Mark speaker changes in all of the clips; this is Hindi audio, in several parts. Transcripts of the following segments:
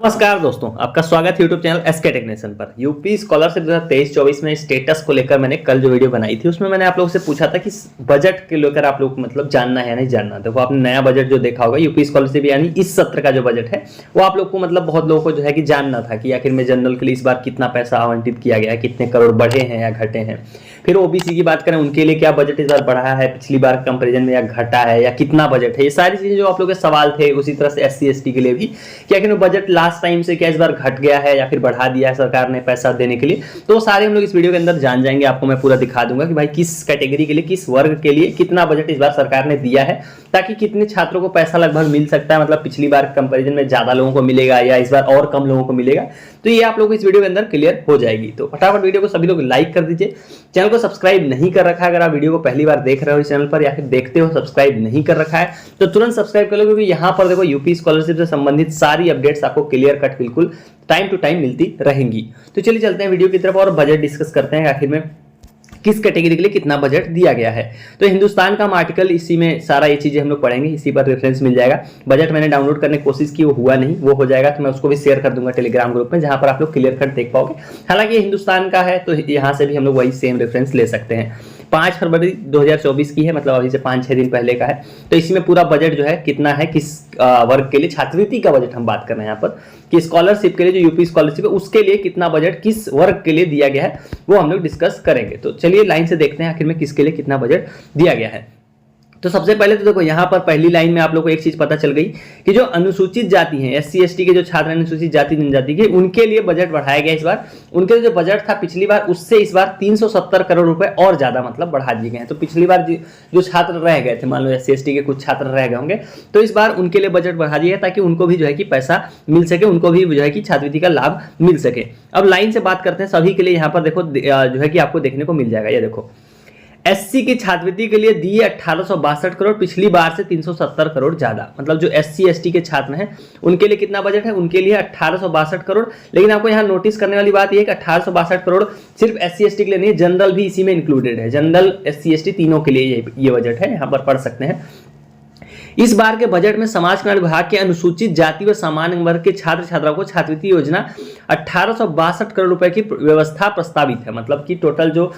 Speaker 1: नमस्कार दोस्तों, आपका स्वागत है यूट्यूब चैनल एसके टेक्नीशियन पर। यूपी स्कॉलरशिप 2023-24 में स्टेटस को लेकर मैंने कल जो वीडियो बनाई थी उसमें मैंने आप लोगों से पूछा था कि बजट के लेकर आप लोग मतलब जानना है या नहीं जानना। देखो, आपने नया बजट जो देखा होगा यूपी स्कॉलरशिप यानी इस सत्र का जो बजट है वो आप लोग को मतलब बहुत लोगों को जो है कि जानना था कि आखिर में जनरल के लिए इस बार कितना पैसा आवंटित किया गया है, कितने करोड़ बढ़े हैं या घटे हैं। फिर ओबीसी की बात करें, उनके लिए क्या बजट इस बार बढ़ा है पिछली बार कंपेरिजन में, या घटा है, या कितना बजट है। ये सारी चीजें जो आप लोग के सवाल थे, उसी तरह से एससी एसटी के लिए भी कि आखिर बजट लास्ट टाइम से क्या इस बार घट गया है या फिर बढ़ा दिया है सरकार ने पैसा देने के लिए। तो सारे हम लोग इस वीडियो के अंदर जान जाएंगे। आपको मैं पूरा दिखा दूंगा कि भाई किस कैटेगरी के लिए, किस वर्ग के लिए कितना बजट इस बार सरकार ने दिया है, ताकि कितने छात्रों को पैसा लगभग मिल सकता है। मतलब पिछली बार कंपैरिजन में ज्यादा लोगों को मिलेगा या इस बार और कम लोगों को मिलेगा, तो ये आप लोगों को इस वीडियो के अंदर क्लियर हो जाएगी। तो फटाफट वीडियो को सभी लोग लाइक कर दीजिए। चैनल को सब्सक्राइब नहीं कर रखा है, अगर आप वीडियो को पहली बार देख रहे हो इस चैनल पर या फिर देखते हो सब्सक्राइब नहीं कर रखा है तो तुरंत सब्सक्राइब कर लो, क्योंकि यहाँ पर देखो यूपी स्कॉलरशिप से संबंधित सारी अपडेट्स आपको क्लियर कट बिल्कुल टाइम टू टाइम मिलती रहेंगी। तो चलिए चलते हैं वीडियो की तरफ और बजट डिस्कस करते हैं आखिर में किस कैटेगरी के लिए कितना बजट दिया गया है। तो हिंदुस्तान का हम आर्टिकल, इसी में सारा ये चीजें हम लोग पढ़ेंगे, इसी पर रेफरेंस मिल जाएगा। बजट मैंने डाउनलोड करने की कोशिश की, वो हुआ नहीं, वो हो जाएगा तो मैं उसको भी शेयर कर दूंगा टेलीग्राम ग्रुप में, जहां पर आप लोग क्लियर कट देख पाओगे। हालांकि हिंदुस्तान का है तो यहाँ से भी हम लोग वही सेम रेफरेंस ले सकते हैं। 5 फरवरी 2024 की है, मतलब अभी से 5-6 दिन पहले का है। तो इसी में पूरा बजट जो है कितना है, किस वर्ग के लिए, छात्रवृत्ति का बजट हम बात कर रहे हैं यहाँ पर कि स्कॉलरशिप के लिए जो यूपी स्कॉलरशिप है उसके लिए कितना बजट किस वर्ग के लिए दिया गया है, वो हम लोग डिस्कस करेंगे। तो चलिए लाइन से देखते हैं आखिर में किसके लिए कितना बजट दिया गया है। तो सबसे पहले तो देखो, यहाँ पर पहली लाइन में आप लोग को एक चीज पता चल गई कि जो अनुसूचित जाति हैं, एससी एसटी के जो छात्र हैं, अनुसूचित जाति जनजाति के, उनके लिए बजट बढ़ाया गया इस बार। उनके जो बजट था पिछली बार उससे इस बार 370 करोड़ रुपए और ज्यादा मतलब बढ़ा दिए गए हैं। तो पिछली बार जो छात्र रह गए थे, मान लो एससी एसटी के कुछ छात्र रह गए होंगे, तो इस बार उनके लिए बजट बढ़ा दिया ताकि उनको भी जो है कि पैसा मिल सके, उनको भी जो है कि छात्रवृत्ति का लाभ मिल सके। अब लाइन से बात करते हैं सभी के लिए। यहाँ पर देखो जो है कि आपको देखने को मिल जाएगा, ये देखो एससी की छात्रवृत्ति के लिए दिए 1862 करोड़, पिछली बार से 370 करोड़ ज्यादा। मतलब जो एससी एसटी के छात्र हैं उनके लिए कितना बजट है, उनके लिए 1862 करोड़। लेकिन आपको यहाँ नोटिस करने वाली बात यह है कि 1862 करोड़ सिर्फ एससी एसटी के लिए नहीं, जनरल भी इसी में इंक्लूडेड है। जनरल एससी एसटी तीनों के लिए ये बजट है, यहाँ पर पढ़ सकते हैं। इस बार के बजट में समाज कल्याण विभाग के अनुसूचित जाति व सामान्य वर्ग के छात्र छात्राओं को छात्रवृत्ति योजना 1862 करोड़ रुपए की व्यवस्था प्रस्तावित है। मतलब कि टोटल जो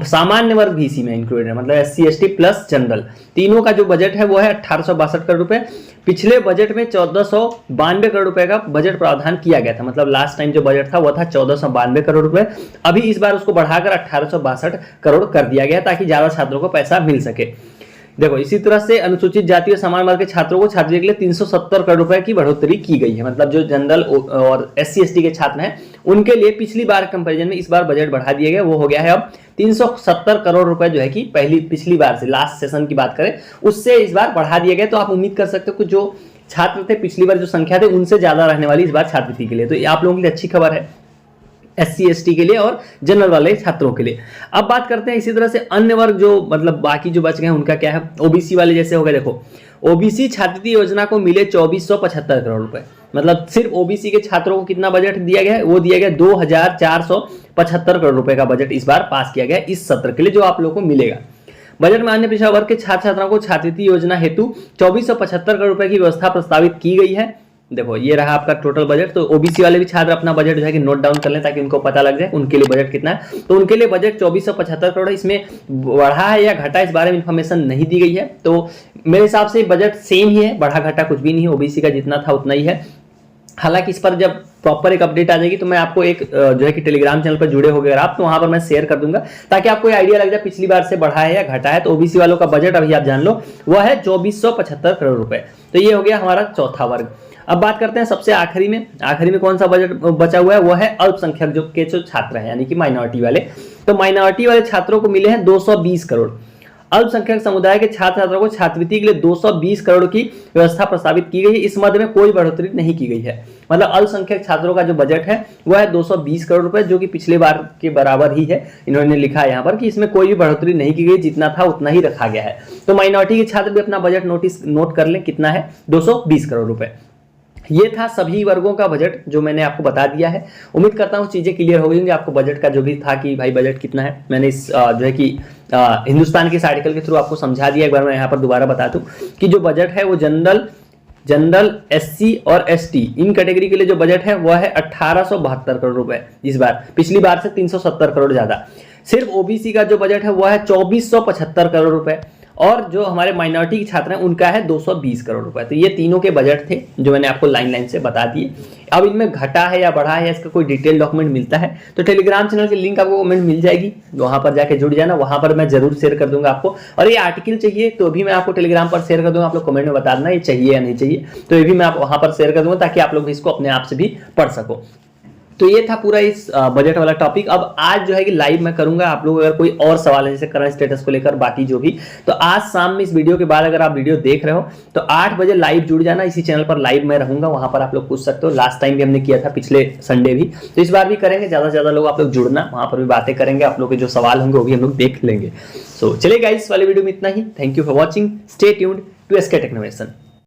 Speaker 1: सामान्य वर्ग भी इसी में इंक्लूडेड है, मतलब एससी एसटी प्लस जनरल, तीनों का जो बजट है वो है 1862 करोड़ रुपए। पिछले बजट में 1492 करोड़ रुपए का बजट प्रावधान किया गया था। मतलब लास्ट टाइम जो बजट था वो था 1492 करोड़ रुपए। अभी इस बार उसको बढ़ाकर 1862 करोड़ कर दिया गया ताकि ज्यादा छात्रों को पैसा मिल सके। देखो, इसी तरह से अनुसूचित जाति और सामान्य वर्ग के छात्रों को छात्रवृत्ति के लिए 370 करोड़ रुपए की बढ़ोतरी की गई है। मतलब जो जनरल और एससी एसटी के छात्र हैं उनके लिए पिछली बार कंपैरिजन में इस बार बजट बढ़ा दिया गया, वो हो गया है अब 370 करोड़ रुपए जो है कि पिछली बार से, लास्ट सेशन की बात करें उससे इस बार बढ़ा दिया गया। तो आप उम्मीद कर सकते हो कि जो छात्र थे पिछली बार, जो संख्या थे उनसे ज्यादा रहने वाली इस बार छात्रवृत्ति के लिए। तो ये आप लोगों के लिए अच्छी खबर है एससी एसटी के लिए और जनरल वाले छात्रों के लिए। अब बात करते हैं इसी तरह से अन्य वर्ग जो मतलब बाकी जो बच गए हैं उनका क्या है। ओबीसी वाले जैसे हो गए, देखो ओबीसी छात्रवृत्ति योजना को मिले 2475 करोड़ रुपए। मतलब सिर्फ ओबीसी के छात्रों को कितना बजट दिया गया है, वो दिया गया 2475 करोड़ रुपए का बजट इस बार पास किया गया इस सत्र के लिए, जो आप लोगों को मिलेगा। बजट में अन्य पिछड़ा वर्ग के छात्र छात्राओं को छात्रवृत्ति योजना हेतु 2475 करोड़ रुपए की व्यवस्था प्रस्तावित की गई है। देखो, ये रहा आपका टोटल बजट। तो ओबीसी वाले भी छात्र अपना बजट जो है कि नोट डाउन कर लें ताकि उनको पता लग जाए उनके लिए बजट कितना है। तो उनके लिए बजट 2475 करोड़ है। इसमें बढ़ा है या घटा इस बारे में इंफॉर्मेशन नहीं दी गई है। तो मेरे हिसाब से बजट सेम ही है, बढ़ा घटा कुछ भी नहीं है, ओबीसी का जितना था उतना ही है। हालांकि इस पर जब प्रॉपर एक अपडेट आ जाएगी तो मैं आपको एक जो है कि टेलीग्राम चैनल पर जुड़े हो गए आप, तो वहां पर मैं शेयर कर दूंगा ताकि आपको आइडिया लग जाए पिछली बार से बढ़ा है या घटा है। तो ओबीसी वालों का बजट अभी आप जान लो वो है 2475 करोड़ रुपए। तो ये हो गया हमारा चौथा वर्ग। अब बात करते हैं सबसे आखिरी में कौन सा बजट बचा हुआ है, वो है अल्पसंख्यक जो छात्र हैं, यानी कि माइनॉरिटी वाले। तो माइनॉरिटी वाले छात्रों को मिले हैं 220 करोड़। अल्पसंख्यक समुदाय के छात्र छात्राओं को छात्रवृत्ति के लिए 220 करोड़ की व्यवस्था प्रस्तावित की गई है। इस मद में कोई बढ़ोतरी नहीं की गई है। मतलब अल्पसंख्यक छात्रों का जो बजट है वो है 220 करोड़ रुपए, जो कि पिछले बार के बराबर ही है। इन्होंने लिखा है यहाँ पर कि इसमें कोई भी बढ़ोतरी नहीं की गई, जितना था उतना ही रखा गया है। तो माइनॉरिटी के छात्र भी अपना बजट नोट कर लें, कितना है 220 करोड़ रुपए। ये था सभी वर्गों का बजट जो मैंने आपको बता दिया है। उम्मीद करता हूँ चीजें क्लियर हो गई होंगी आपको। बजट का जो भी था कि भाई बजट कितना है, मैंने इस जो है कि हिंदुस्तान के इस आर्टिकल के थ्रू आपको समझा दिया। एक बार मैं यहाँ पर दोबारा बता दूं कि जो बजट है वो जनरल जनरल, एससी और एसटी इन कैटेगरी के लिए जो बजट है वह है 1872 करोड़ रुपए इस बार, पिछली बार से 370 करोड़ ज्यादा। सिर्फ ओबीसी का जो बजट है वह है 2475 करोड़ रुपए, और जो हमारे माइनॉरिटी के छात्र हैं उनका है 220 करोड़ रुपए। तो ये तीनों के बजट थे जो मैंने आपको लाइन लाइन से बता दिए। अब इनमें घटा है या बढ़ा है, इसका कोई डिटेल डॉक्यूमेंट मिलता है तो टेलीग्राम चैनल की लिंक आपको कमेंट मिल जाएगी, वहां पर जाके जुड़ जाना, वहां पर मैं जरूर शेयर कर दूंगा आपको। और ये आर्टिकल चाहिए तो भी मैं आपको टेलीग्राम पर शेयर कर दूंगा, आप लोग कमेंट में बता देना ये चाहिए या नहीं चाहिए, तो ये भी मैं वहां पर शेयर कर दूंगा ताकि आप लोग इसको अपने आप से भी पढ़ सको। तो ये था पूरा इस बजट वाला टॉपिक। अब आज जो है कि लाइव मैं करूंगा, आप लोग अगर कोई और सवाल है जैसे करंट स्टेटस को लेकर बाकी जो भी, तो आज शाम में इस वीडियो के बाद अगर आप वीडियो देख रहे हो तो 8 बजे लाइव जुड़ जाना, इसी चैनल पर लाइव मैं रहूंगा, वहां पर आप लोग पूछ सकते हो। लास्ट टाइम भी हमने किया था, पिछले संडे भी, तो इस बार भी करेंगे। ज्यादा से ज्यादा लोग आप लोग जुड़ना, वहां पर भी बातें करेंगे, आप लोग के जो सवाल होंगे वो भी हम लोग देख लेंगे। सो चलिए गाइस, इस वाले वीडियो में इतना ही। Thank you for watching, stay tuned to SK टेक्नोवेशन।